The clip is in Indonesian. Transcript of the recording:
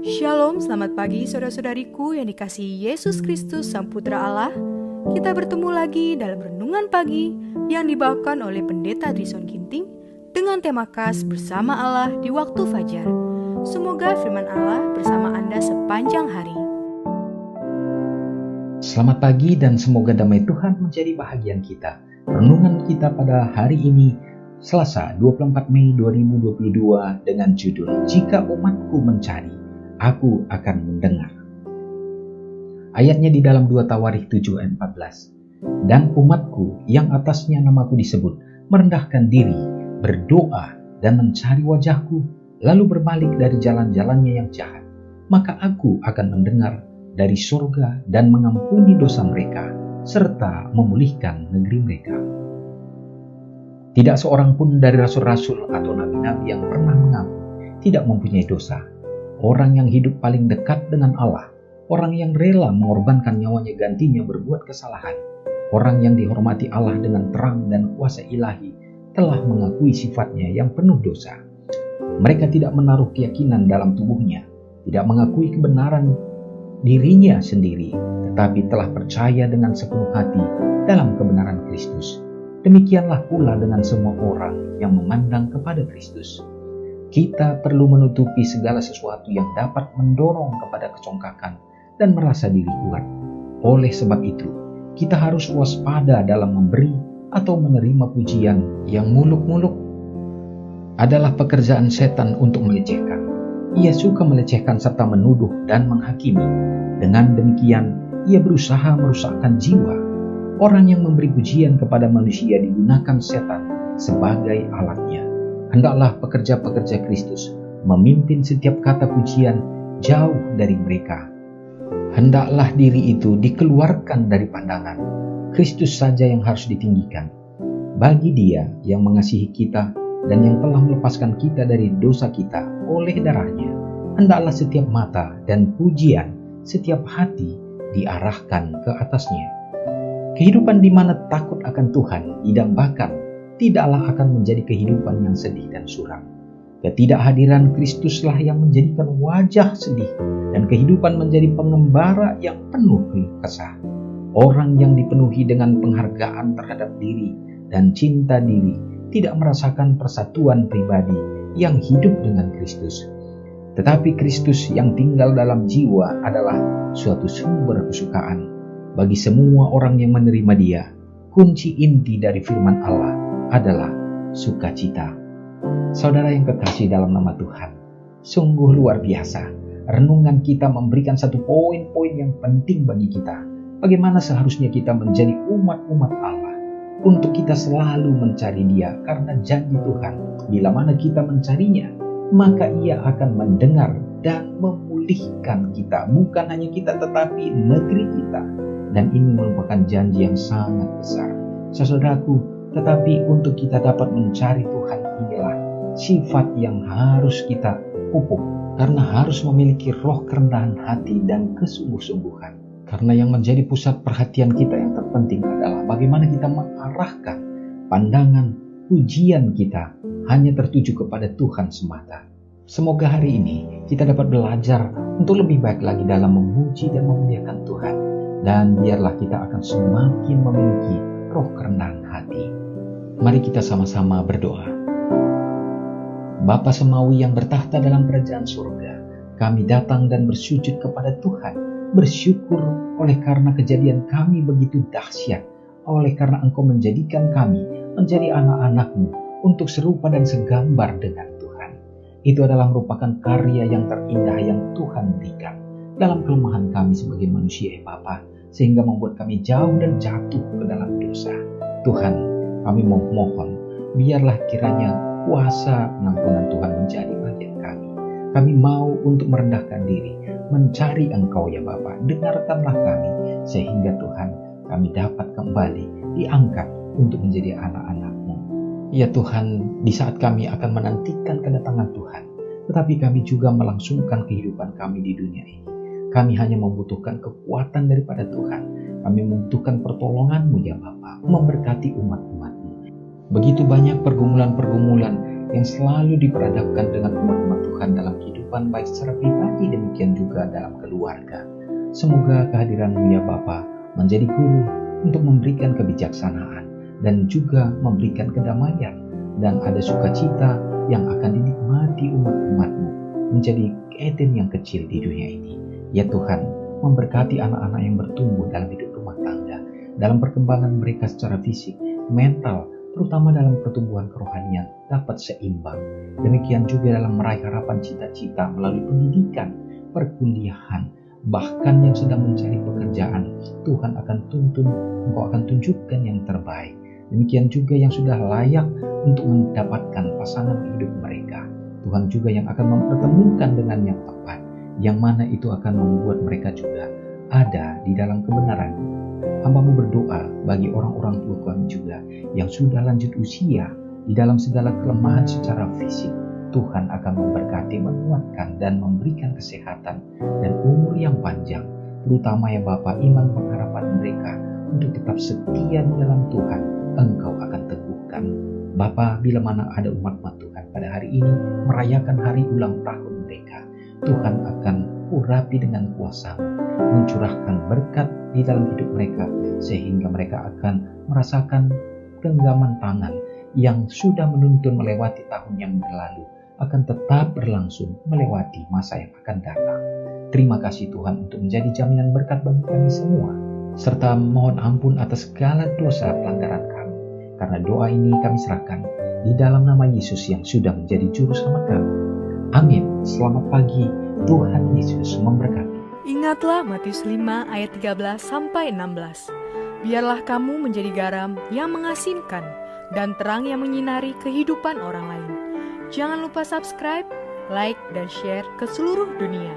Shalom, selamat pagi saudara-saudariku yang dikasihi Yesus Kristus Sang Putra Allah. Kita bertemu lagi dalam Renungan Pagi yang dibawakan oleh Pendeta Drison Ginting dengan tema khas Bersama Allah di Waktu Fajar. Semoga firman Allah bersama Anda sepanjang hari. Selamat pagi dan semoga damai Tuhan menjadi bahagian kita. Renungan kita pada hari ini Selasa 24 Mei 2022 dengan judul Jika Umatku Mencari, Aku akan mendengar. Ayatnya di dalam 2 Tawarikh 7 ayat 14. Dan umatku yang atasnya namaku disebut merendahkan diri, berdoa dan mencari wajahku, lalu berbalik dari jalan-jalannya yang jahat, maka aku akan mendengar dari surga dan mengampuni dosa mereka serta memulihkan negeri mereka. Tidak seorang pun dari rasul-rasul atau nabi-nabi yang pernah mengaku tidak mempunyai dosa. Orang yang hidup paling dekat dengan Allah, orang yang rela mengorbankan nyawanya gantinya berbuat kesalahan, orang yang dihormati Allah dengan terang dan kuasa ilahi, telah mengakui sifatnya yang penuh dosa. Mereka tidak menaruh keyakinan dalam tubuhnya, tidak mengakui kebenaran dirinya sendiri, tetapi telah percaya dengan sepenuh hati dalam kebenaran Kristus. Demikianlah pula dengan semua orang yang memandang kepada Kristus. Kita perlu menutupi segala sesuatu yang dapat mendorong kepada kecongkakan dan merasa diri kuat. Oleh sebab itu, kita harus waspada dalam memberi atau menerima pujian yang muluk-muluk. Adalah pekerjaan setan untuk melecehkan. Ia suka melecehkan serta menuduh dan menghakimi. Dengan demikian, ia berusaha merusakkan jiwa. Orang yang memberi pujian kepada manusia digunakan setan sebagai alatnya. Hendaklah pekerja-pekerja Kristus memimpin setiap kata pujian jauh dari mereka. Hendaklah diri itu dikeluarkan dari pandangan. Kristus saja yang harus ditinggikan. Bagi Dia yang mengasihi kita dan yang telah melepaskan kita dari dosa kita oleh darahnya, hendaklah setiap mata dan pujian, setiap hati diarahkan ke atasnya. Kehidupan di mana takut akan Tuhan didambakan tidaklah akan menjadi kehidupan yang sedih dan suram. Ketidakhadiran Kristuslah yang menjadikan wajah sedih dan kehidupan menjadi pengembara yang penuh keluh kesah. Orang yang dipenuhi dengan penghargaan terhadap diri dan cinta diri tidak merasakan persatuan pribadi yang hidup dengan Kristus. Tetapi Kristus yang tinggal dalam jiwa adalah suatu sumber kesukaan bagi semua orang yang menerima Dia. Kunci inti dari firman Allah adalah sukacita. Saudara yang kekasih dalam nama Tuhan, sungguh luar biasa. Renungan kita memberikan satu poin-poin yang penting bagi kita. Bagaimana seharusnya kita menjadi umat-umat Allah, untuk kita selalu mencari Dia, karena janji Tuhan, bila mana kita mencarinya, maka Ia akan mendengar dan memulihkan kita. Bukan hanya kita, tetapi negeri kita. Dan ini merupakan janji yang sangat besar. Saudaraku, tetapi untuk kita dapat mencari Tuhan, inilah sifat yang harus kita pupuk. Karena harus memiliki roh kerendahan hati dan kesungguh-sungguhan. Karena yang menjadi pusat perhatian kita yang terpenting adalah bagaimana kita mengarahkan pandangan pujian kita hanya tertuju kepada Tuhan semata. Semoga hari ini kita dapat belajar untuk lebih baik lagi dalam memuji dan memuliakan Tuhan. Dan biarlah kita akan semakin memiliki roh kerendahan hati. Mari kita sama-sama berdoa. Bapa Semawi yang bertahta dalam kerajaan surga, kami datang dan bersujud kepada Tuhan, bersyukur oleh karena kejadian kami begitu dahsyat, oleh karena Engkau menjadikan kami menjadi anak-anak-Mu untuk serupa dan segambar dengan Tuhan. Itu adalah merupakan karya yang terindah yang Tuhan berikan dalam kelemahan kami sebagai manusia, Bapa, sehingga membuat kami jauh dan jatuh ke dalam dosa. Tuhan, kami memohon, biarlah kiranya kuasa pengampunan Tuhan menjadi bagian kami. Kami mau untuk merendahkan diri, mencari Engkau ya Bapa. Dengarkanlah kami, sehingga Tuhan kami dapat kembali diangkat untuk menjadi anak-anak-Mu. Ya Tuhan, di saat kami akan menantikan kedatangan Tuhan, tetapi kami juga melangsungkan kehidupan kami di dunia ini. Kami hanya membutuhkan kekuatan daripada Tuhan. Kami membutuhkan pertolongan-Mu ya Bapa, memberkati umat-umat-Mu. Begitu banyak pergumulan-pergumulan yang selalu diperhadapkan dengan umat-umat Tuhan dalam kehidupan kehidupan baik secara pribadi, demikian juga dalam keluarga. Semoga kehadiran-Mu ya Bapa menjadi guru untuk memberikan kebijaksanaan dan juga memberikan kedamaian, dan ada sukacita yang akan dinikmati umat-umat-Mu menjadi Eden yang kecil di dunia ini. Ya Tuhan, memberkati anak-anak yang bertumbuh dalam hidup rumah tangga, dalam perkembangan mereka secara fisik, mental, terutama dalam pertumbuhan kerohanian dapat seimbang. Demikian juga dalam meraih harapan cita-cita melalui pendidikan, perkuliahan, bahkan yang sedang mencari pekerjaan, Tuhan akan tuntun, Engkau akan tunjukkan yang terbaik. Demikian juga yang sudah layak untuk mendapatkan pasangan hidup mereka, Tuhan juga yang akan mempertemukan dengan yang tepat, yang mana itu akan membuat mereka juga ada di dalam kebenaran. Hamba-Mu berdoa bagi orang-orang tua kami juga yang sudah lanjut usia di dalam segala kelemahan secara fisik. Tuhan akan memberkati, menguatkan, dan memberikan kesehatan dan umur yang panjang, terutama ya Bapa, iman pengharapan mereka untuk tetap setia di dalam Tuhan, Engkau akan teguhkan. Bapa, bila mana ada umat-umat Tuhan pada hari ini merayakan hari ulang tahun mereka, Tuhan akan urapi dengan kuasa-Mu, mencurahkan berkat di dalam hidup mereka, sehingga mereka akan merasakan genggaman tangan yang sudah menuntun melewati tahun yang berlalu, akan tetap berlangsung melewati masa yang akan datang. Terima kasih Tuhan untuk menjadi jaminan berkat bagi kami semua, serta mohon ampun atas segala dosa pelanggaran kami. Karena doa ini kami serahkan di dalam nama Yesus yang sudah menjadi juru selamat kami. Amin. Selamat pagi, Tuhan Yesus memberkati. Ingatlah Matius 5 ayat 13-16. Biarlah kamu menjadi garam yang mengasinkan dan terang yang menyinari kehidupan orang lain. Jangan lupa subscribe, like, dan share ke seluruh dunia.